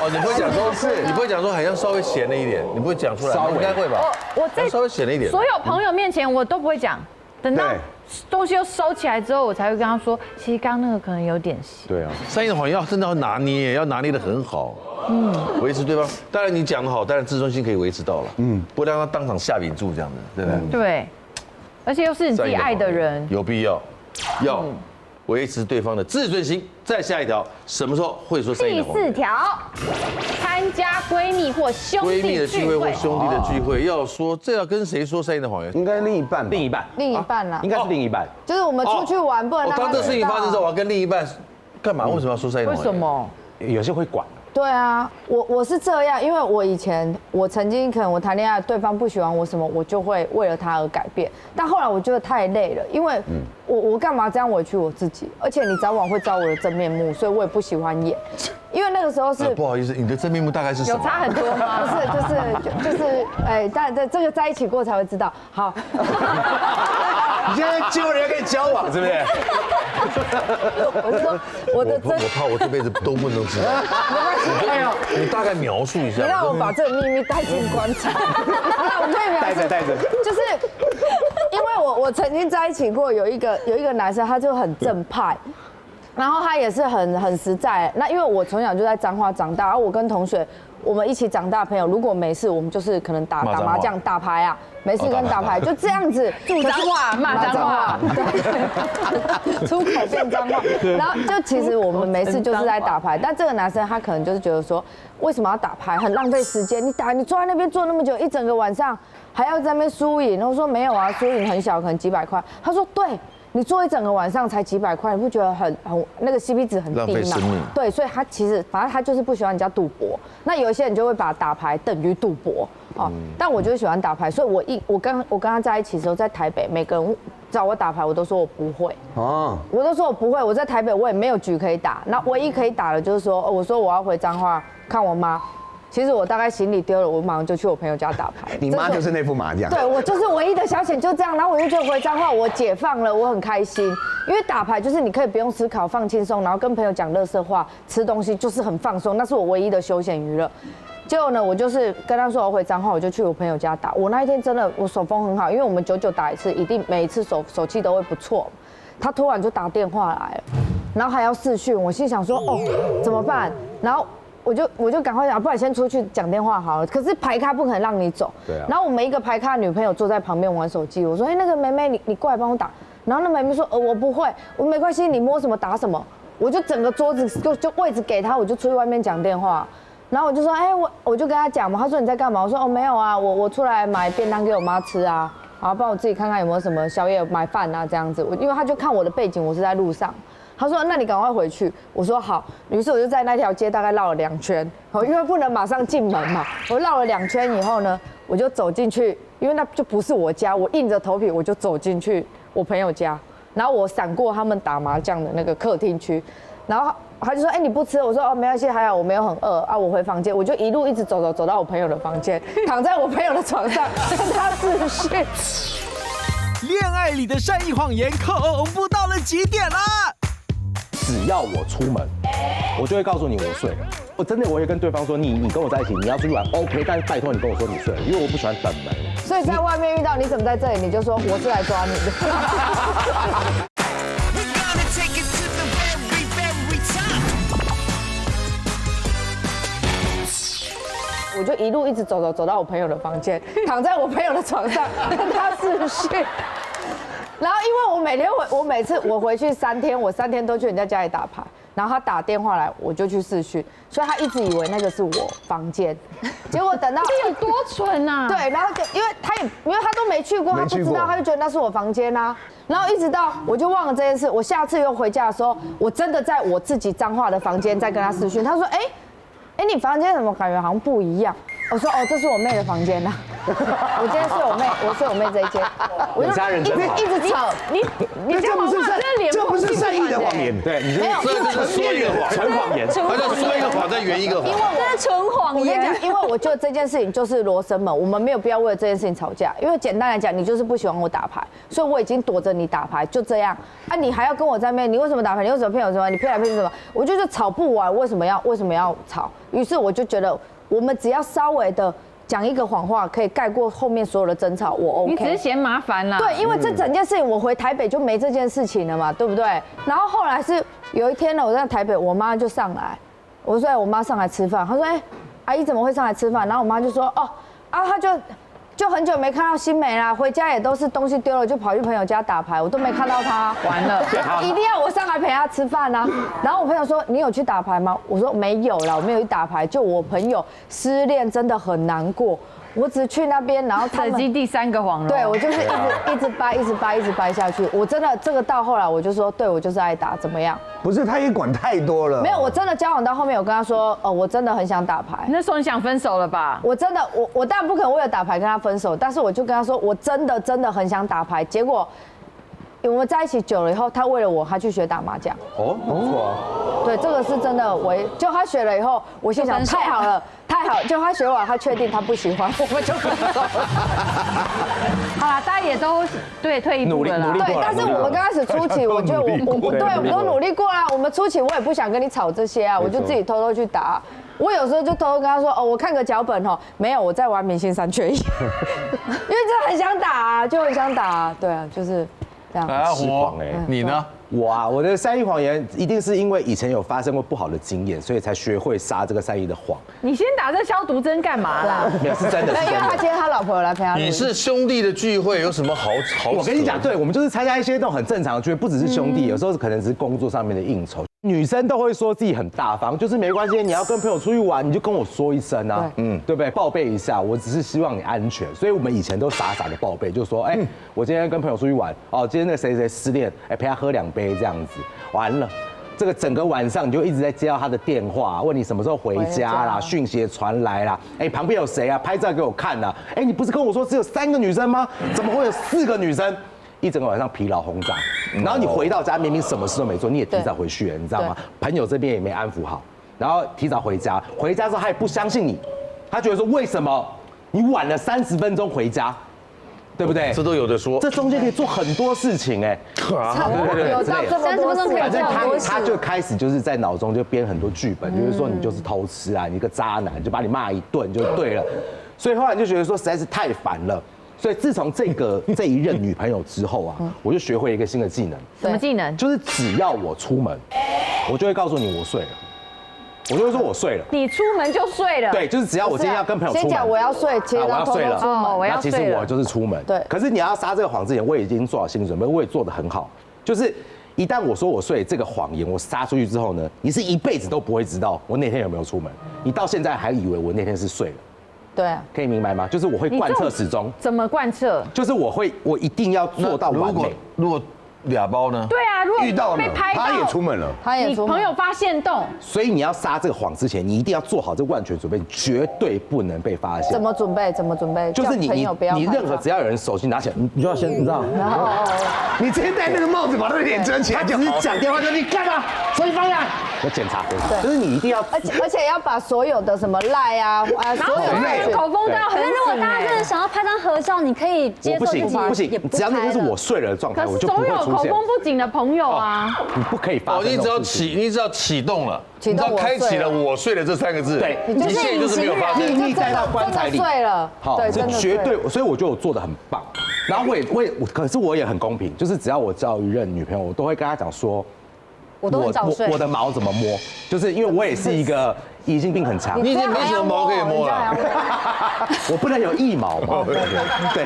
哦，你不会讲说是，你不会讲说好像稍微咸了一点，你不会讲出来，应该会吧？我在稍微咸了一点。所有朋友面前我都不会讲，等到东西又收起来之后，我才会跟他说，其实刚刚那个可能有点咸。对啊，善意的谎言真的要拿捏，要拿捏得很好，维持对方。当然你讲得好，当然自尊心可以维持到了，不让他当场下笔注这样子，对不对？对，而且又是你自己爱的人，有必要维持对方的自尊心。再下一条，什么时候会说善意第的谎言4条，参加闺蜜或兄闺蜜弟的聚会或聚会。兄弟的聚会，要说这要跟谁说善意的谎言？应该另一半吧，另一半啦应，该是另一半。就是我们出去玩，不能让他当这事情发生之后，我要跟另一半干嘛？为什么要说善意的为谎言？什么？有些会管，对啊，我是这样，因为我曾经可能我谈恋爱，对方不喜欢我什么，我就会为了他而改变。但后来我觉得太累了，因为我干嘛这样委屈我自己？而且你早晚会知道我的真面目，所以我也不喜欢演。因为那个时候是不好意思，你的真面目大概是什么？有差很多吗？不是就是哎，但这个在一起过才会知道。好，你现在揪人家跟你交往是不是？我是说我的真我怕我这辈子都不能知道。你大概描述一下。你让我把这个秘密带进棺材。好了，我可以描述。带着，就是因为我曾经在一起过，有一个男生，他就很正派，然后他也是很实在。那因为我从小就在彰化长大，然后我跟同学我们一起长大的朋友，如果没事，我们就是可能打麻将、打牌啊，没事跟打牌就这样子。住彰化骂彰化，对，出口变彰化。然后就其实我们没事就是在打牌，但这个男生他可能就是觉得说，为什么要打牌，很浪费时间？你坐在那边坐那么久，一整个晚上还要在那边输赢。然后说没有啊，输赢很小，可能几百块。他说对。你做一整个晚上才几百块，你不觉得很那个 CP 值很低吗？浪费生命。对，所以他其实反正他就是不喜欢人家赌博。那有一些人就会把打牌等于赌博哦，但我就喜欢打牌，所以我跟他在一起的时候，在台北，每个人找我打牌，我都说我不会哦，我都说我不会。我在台北我也没有局可以打，那唯一可以打的就是说，我说我要回彰化看我妈。其实我大概行李丢了，我马上就去我朋友家打牌。你妈就是那副麻将。对，我就是唯一的消遣，就这样。然后我就觉得回彰化我解放了，我很开心，因为打牌就是你可以不用思考，放轻松，然后跟朋友讲垃圾话，吃东西就是很放松，那是我唯一的休闲娱乐。结果呢，我就是跟他说我回彰化，我就去我朋友家打。我那一天真的我手风很好，因为我们久打一次，一定每一次手气都会不错。他突然就打电话来了，然后还要视讯，我心想说哦怎么办？然后。我就赶快讲，不然先出去讲电话好了。可是牌咖不可能让你走。对啊。然后我们一个牌咖女朋友坐在旁边玩手机，我说：“哎，那个妹妹，你过来帮我打。”然后那妹妹说：“我不会，我没关系，你摸什么打什么。”我就整个桌子就位置给他，我就出去外面讲电话。然后我就说：“哎，我就跟他讲嘛。”他说：“你在干嘛？”我说：“哦，没有啊，我出来买便当给我妈吃啊，然后帮我自己看看有没有什么宵夜买饭啊这样子。”因为他就看我的背景，我是在路上。他说：“那你赶快回去。”我说：“好。”于是我就在那条街大概绕了2圈，因为不能马上进门嘛。我绕了2圈以后呢，我就走进去，因为那就不是我家，我硬着头皮我就走进去我朋友家，然后我闪过他们打麻将的那个客厅区，然后他就说，哎，你不吃？我说，哦，没关系，还好我没有很饿啊，我回房间，我就一路一直走到我朋友的房间，躺在我朋友的床上跟他视讯。恋爱里的善意谎言恐怖到了极点啦！只要我出门，我就会告诉你我睡了。我真的我会跟对方说，你跟我在一起，你要出去玩 OK， 但是拜托你跟我说你睡了，因为我不喜欢等门。所以在外面遇到你怎么在这里，你就说我是来抓你的。我就一路一直走到我朋友的房间，躺在我朋友的床上跟他视讯。然后因为我每次我回去3天，我3天都去人家家里打牌，然后他打电话来，我就去视讯，所以他一直以为那个是我房间。结果等到这有多蠢啊！对，然后就因为他都没去过，他不知道，他就觉得那是我房间啊。然后一直到我就忘了这件事，我下次又回家的时候，我真的在我自己彰化的房间在跟他视讯，他说，哎，你房间怎么感觉好像不一样？我说，哦，这是我妹的房间呐。我今天睡我妹，我睡我妹这一间，我就一直吵你这不是这不是善意的谎言，对，你没有，这是说一个谎，纯谎言，他就说一个谎再圆一个谎。因为这是纯谎言。我跟你讲，因为我觉得这件事情就是罗生门，我们没有必要为了这件事情吵架。因为简单来讲，你就是不喜欢我打牌，所以我已经躲着你打牌，就这样。啊，你还要跟我在那边，你为什么打牌？你为什么骗我什么？你骗来骗去什么？我就是吵不完，为什么要吵？于是我就觉得，我们只要稍微的讲一个谎话，可以盖过后面所有的争吵，我 OK。你只是嫌麻烦啦。对，因为这整件事情，我回台北就没这件事情了嘛，对不对？然后后来是有一天呢，我在台北，我妈就上来，我说，我妈上来吃饭，她说，阿姨怎么会上来吃饭？然后我妈就说，哦，她就很久没看到新梅啦，回家也都是东西丢了就跑去朋友家打牌，我都没看到她，完了，一定要我上来陪她吃饭啊。然后我朋友说，你有去打牌吗？我说没有啦，我没有去打牌，就我朋友失恋真的很难过。我只去那边，然后他们累积第3个谎了。对，我就是一直掰下去。我真的这个到后来，我就说，对我就是爱打，怎么样？不是，他也管太多了。没有，我真的交往到后面，我跟他说，我真的很想打牌。那时候你想分手了吧？我真的，我当然不可能为了打牌跟他分手，但是我就跟他说，我真的很想打牌。结果我们在一起久了以后，他为了我，他去学打麻将。哦，不错啊。对，这个是真的。就他学了以后，我心想太好了。就他学完，他确定他不喜欢，我们就分手了。好啦，大家也都对退一步了啦。对，但是我们刚开始初期，我觉得我们都努力过啦。我们初期我也不想跟你吵这些啊，我就自己偷偷去打。我有时候就偷偷跟他说，我看个脚本没有，我在玩明星3缺1，因为真的很想打啊，就很想打啊，对啊，就是这样。阿火，你呢？我的善意谎言一定是因为以前有发生过不好的经验，所以才学会撒这个善意的谎。你先打这消毒针干嘛啦？没有，是真的。因为他今天他老婆有来陪他。你是兄弟的聚会，有什么好？我跟你讲，对我们就是参加一些那种很正常的聚会，不只是兄弟，有时候可能只是工作上面的应酬。女生都会说自己很大方，就是没关系，你要跟朋友出去玩，你就跟我说一声啊，对不对？报备一下，我只是希望你安全。所以我们以前都傻傻的报备，就说，我今天跟朋友出去玩，今天那个谁谁失恋，陪他喝2杯这样子，完了。这个整个晚上你就一直在接到他的电话，问你什么时候回家啦，讯息传来啦，旁边有谁啊？拍照给我看啦，你不是跟我说只有3个女生吗？怎么会有4个女生？一整个晚上疲劳轰炸，然后你回到家明明什么事都没做，你也提早回去了，你知道吗？朋友这边也没安抚好，然后提早回家，回家之后他也不相信你，他觉得说为什么你晚了30分钟回家？对不对？这都有的说，这中间可以做很多事情对，有到这么多事，反正他就开始就是在脑中就编很多剧本，就是说你就是偷吃啊，你一个渣男，就把你骂一顿就对了。所以后来就觉得说实在是太烦了，所以自从这一任女朋友之后啊，我就学会一个新的技能。什么技能？就是只要我出门，我就会告诉你我睡了。我就会说我睡了，你出门就睡了。对，就是只要我今天要跟朋友出门，先讲我要睡，其实我要睡了，我要睡了。其实我就是出门。对，可是你要撒这个谎之前，我已经做好心理准备，我也做得很好。就是一旦我说我睡这个谎言，我撒出去之后呢，你是一辈子都不会知道我那天有没有出门，你到现在还以为我那天是睡了。对啊，可以明白吗？就是我会贯彻始终。怎么贯彻？就是我一定要做到完美。如果2包呢？对啊，如果遇到被拍到，他也出门了，你朋友发现动，所以你要撒这个谎之前，你一定要做好这万全准备，你绝对不能被发现。怎么准备？就是你你任何只要有人手机拿起来，你就要先你知道，你直接戴那个帽子把他的脸遮起来，他只是讲电话说你干嘛？手机放下。要检查，就是你一定要，而且要把所有的什么赖啊所有的口风都要很可是如果大家真的想要拍张合照，你可以接受自己不行，只要那个是我睡了的状态，我就不会出现。总有口风不紧的朋友啊，你不可以发生。你只要启动了，你只要开启了我睡了这3个字，对，一切就是没有发生。你带到棺材里睡了，好，这绝对，所以我觉得我做的很棒。然后可是我也很公平，就是只要我交一任女朋友，我都会跟她讲说。我都很早睡。我的毛怎么摸？就是因为我也是一个疑心病很强。你已经没什么毛可以摸了。我不能有1毛嘛？对，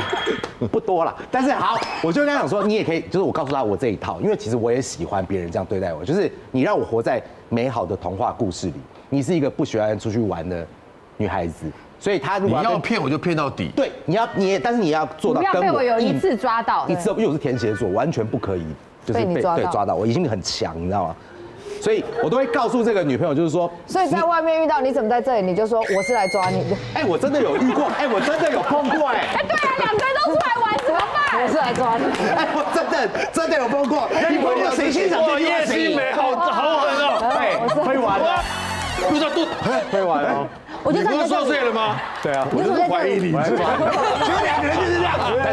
不多了。但是好，我就跟他讲说，你也可以，就是我告诉他我这一套，因为其实我也喜欢别人这样对待我，就是你让我活在美好的童话故事里。你是一个不喜欢出去玩的女孩子，所以他如果你要骗我就骗到底。对，但是你要做到跟不要被我有一次抓到，因为我是天蝎座，完全不可以。就是被抓到，我疑心病很强，你知道吗？所以我都会告诉这个女朋友，就是说，所以在外面遇到你怎么在这里，你就说我是来抓你的。哎，我真的有遇过，哎，我真的有碰过，哎，对啊，2堆都出来玩怎么办？我是来抓你。哎，我真的有碰过，你碰过谁欣赏这叶欣美好狠哦，哎，会玩的，不知道都会玩哦。你不是受罪了吗？对啊，我就是怀疑你，就2个人就是这样，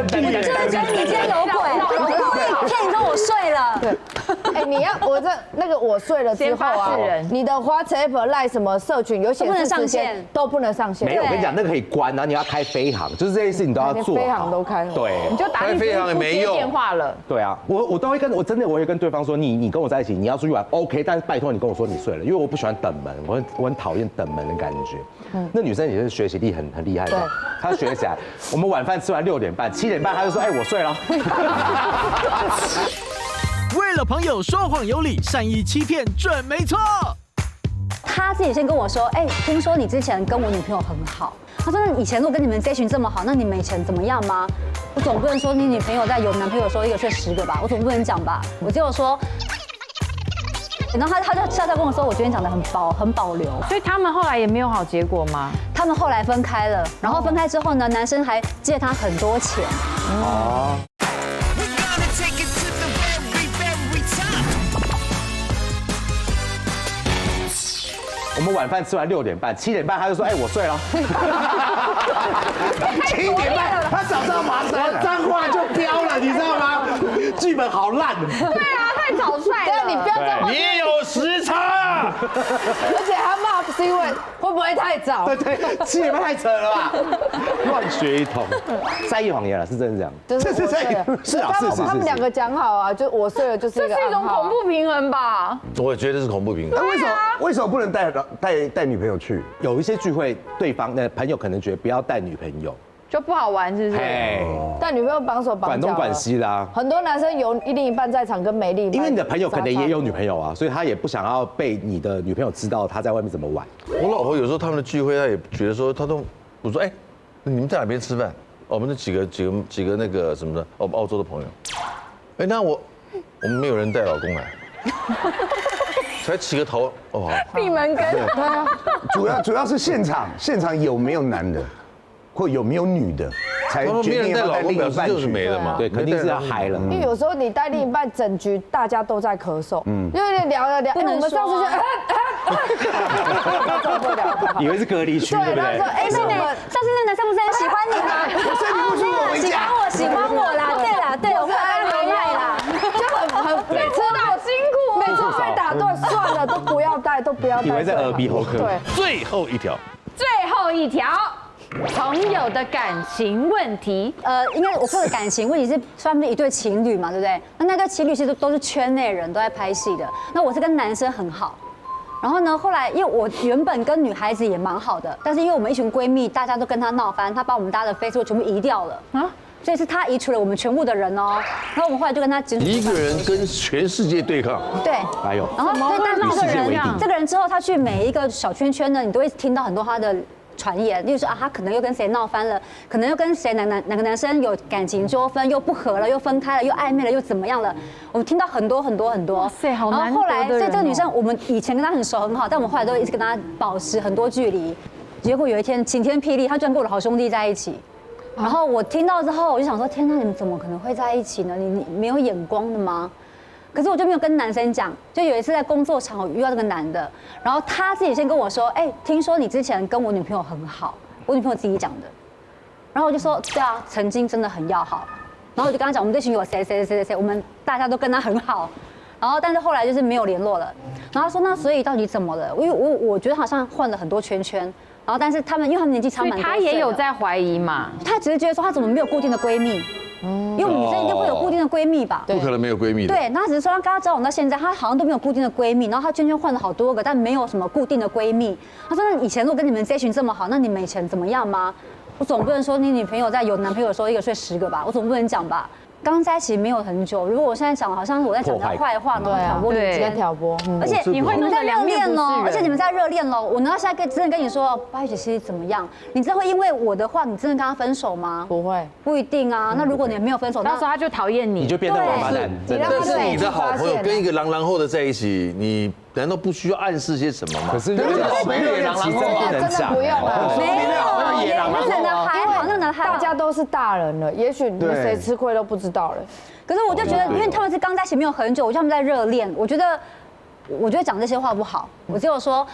就是觉得你今天有鬼，我故意骗你说我睡了。对，哎，你要我睡了之后啊，你的WhatsApp、赖什么社群有显示时间都不能上线。没有，我跟你讲，那个可以关，然后你要开飞航，就是这些事情都要做。飞航都开了，对，你就打飞航也没用电话了。对啊，我都会我会跟对方说，你跟我在一起，你要出去玩 OK， 但是拜托你跟我说你睡了，因为我不喜欢等门，我很讨厌等门的感觉。那女生也是学习力很厉害的，她学起来。我们晚饭吃完6点半，7点半她就说：“哎，我睡了。”为了朋友说谎有理，善意欺骗准没错。他自己先跟我说：“哎，听说你之前跟我女朋友很好。”他说：“那以前如果跟你们这群这么好，那你们以前怎么样吗？”我总不能说你女朋友在有男朋友的时候1个睡10个吧，我总不能讲吧？我只有说。然后他就笑笑跟我说，我觉得你讲的很保留，所以他们后来也没有好结果吗？他们后来分开了，然后分开之后呢，男生还借他很多钱。哦。我们晚饭吃完6点半，7点半他就说：“哎，我睡了。”7点半，他早上马上脏话就飙了，你知道吗？剧本好烂。对啊，太早睡了。对，你不要这么。你有时差。而且他骂是因为会不会太早？对，7点半太扯了吧？乱学一通，善意谎言了，是真的这样。是啊，他们2个讲好啊，就我睡了就是一个。这是一种恐怖平衡吧？我觉得是恐怖平衡。为什么不能带女朋友去？有一些聚会，对方的朋友可能觉得不要带女朋友。就不好玩，是不是？但女朋友绑手绑脚，管东管西啦。很多男生有另一半在场，跟没另一半。因为你的朋友可能也有女朋友啊，所以他也不想要被你的女朋友知道他在外面怎么玩。我老婆有时候他们的聚会，她也觉得说，我说哎，你们在哪边吃饭？我们这几个那个什么的，澳洲的朋友。哎，那我们没有人带老公来，才起个头哦。闭门羹。对啊，主要是现场有没有男的？或有没有女的，才决定要带另一半去没了嘛？对，肯定是要嗨了。因为有时候你带另一半，整局大家都在咳嗽，因为聊，不能我们上次就，以为是隔离区，对不对？哎，上次那男生不是很喜欢你吗？喜欢我啦，对，我爱回来啦，就很每次都好辛苦，每次被打断，算了，都不要带。以为在耳鼻喉科。对，最后一条。朋友的感情问题，因为我说的感情问题是他们一对情侣嘛，对不对？那对情侣其实都是圈内人，都在拍戏的。那我是跟男生很好，然后呢，后来因为我原本跟女孩子也蛮好的，但是因为我们一群闺蜜，大家都跟他闹翻，他把我们大家的 Facebook 全部移掉了啊，所以是他移除了我们全部的人哦。然后我们后来就跟他一个人跟全世界对抗，对，还有，然后但这个人之后，他去每一个小圈圈呢，你都会听到很多他的传言，例如说啊，他可能又跟谁闹翻了，可能又跟谁哪个男生有感情纠纷，又不和了，又分开了，又暧昧了，又怎么样了？我们听到很多。哇塞，好难得的人哦。然后后来，所以这个女生，我们以前跟她很熟很好，但我们后来都一直跟她保持很多距离。结果有一天晴天霹雳，她居然跟我的好兄弟在一起。然后我听到之后，我就想说，天哪，你们怎么可能会在一起呢？你没有眼光的吗？可是我就没有跟男生讲。就有一次在工作场合遇到这个男的，然后他自己先跟我说，哎，听说你之前跟我女朋友很好，我女朋友自己讲的。然后我就说，对啊，曾经真的很要好。然后我就跟他讲，我们这群有谁，我们大家都跟他很好。然后但是后来就是没有联络了。然后他说，那所以到底怎么了？因为我觉得好像换了很多圈圈。然后但是他们，因为他们年纪差蛮多岁的，他也有在怀疑嘛。他只是觉得说他怎么没有固定的闺蜜。因为女生一定会有固定的闺蜜吧？不可能没有闺蜜的。对，那只是说她跟她交往到现在，她好像都没有固定的闺蜜，然后她圈圈换了好多个，但没有什么固定的闺蜜。她说：“那以前如果跟你们这群这么好，那你们以前怎么样吗？”我总不能说你女朋友在有男朋友的时候一个睡10个吧？我总不能讲吧？刚在一起没有很久，如果我现在讲，好像是我在讲他坏话，然后挑拨离间，挑拨。而且你会你们在热恋哦，而且你们在热恋喽，我难道现在真的跟你说，不好意思，其实怎么样？你真的会因为我的话，你真的跟他分手吗？不会，不一定啊。那如果你没有分手，到时候他就讨厌你，你就变成王八蛋。但是你的好朋友跟一个狼后的在一起，你难道不需要暗示些什么吗？可是好朋友狼真不能讲，不用啊，没有，野狼那男的还好，那男的还好，大家都是大人了，也许你们谁吃亏都不知道了。可是我就觉得，因为他们是刚在一起没有很久，我觉得他们在热恋，我觉得讲这些话不好。我只有说，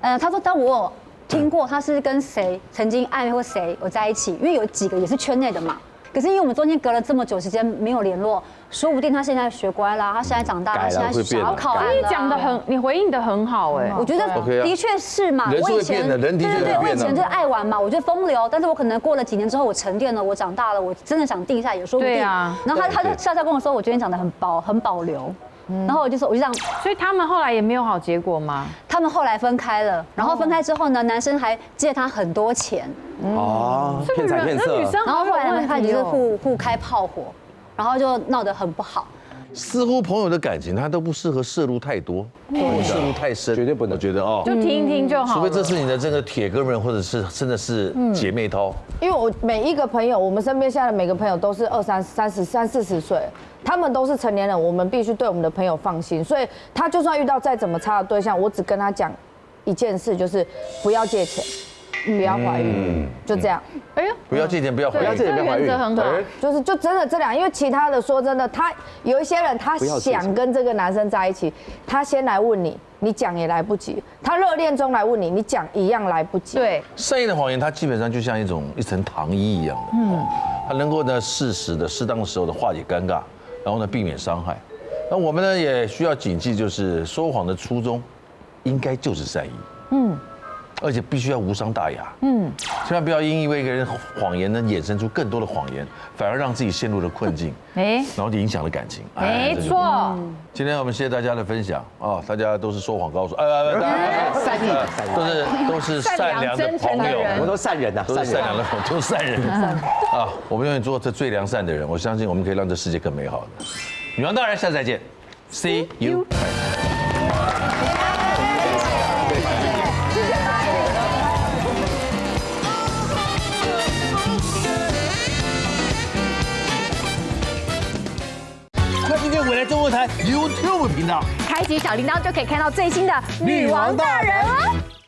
他说当我听过他是跟谁曾经暧昧或谁有在一起，因为有几个也是圈内的嘛。可是因为我们中间隔了这么久时间没有联络，说不定他现在学乖啦，他现在长大了，现在想要考案了。你讲的很，你回应的很好哎，我觉得的确是嘛。人是会变的，人的确会变的。我以前就是爱玩嘛，我觉得风流，但是我可能过了几年之后，我沉淀了，我长大了，我真的想定下也说不定。对啊。然后他就笑笑跟我说，我觉得你讲的很保留。然后我就这样，所以他们后来也没有好结果吗？他们后来分开了，然后分开之后呢，男生还借他很多钱，哦，骗财骗色，然后后来他们开始就是互开炮火，然后就闹得很不好。似乎朋友的感情他都不适合涉入太多，不涉入太深，绝对不能。我觉得哦，就听一听就好，除非这是你的这个铁哥们，或者是真的是姐妹淘。因为我每一个朋友，我们身边现在的每个朋友都是30、40岁。他们都是成年人，我们必须对我们的朋友放心。所以他就算遇到再怎么差的对象，我只跟他讲一件事，就是不要借钱，不要怀孕，就这样。哎呦，不要借钱，不要怀孕，不要借钱，不要怀孕，原则很好。就真的这两，因为其他的说真的，他有一些人他想跟这个男生在一起，他先来问你，你讲也来不及；他热恋中来问你，你讲一样来不及。对，善意的谎言，它基本上就像一层糖衣一样的，它能够呢适当的时候的化解尴尬。然后呢，避免伤害。那我们呢也需要谨记，就是说谎的初衷，应该就是善意。而且必须要无伤大雅。千万不要因为一个人谎言呢，衍生出更多的谎言，反而让自己陷入了困境。然后影响了感情。没错。今天我们谢谢大家的分享啊，大家都是说谎高手。善意，都是善良的朋友，我们都善人呐，都是善良的朋友，都是善人啊！我们永远做这最良善的人，我相信我们可以让这世界更美好的。女王大人，下次再见 ，See you。快订阅未来中文台 YouTube 频道，开启小铃铛就可以看到最新的女王大人哦。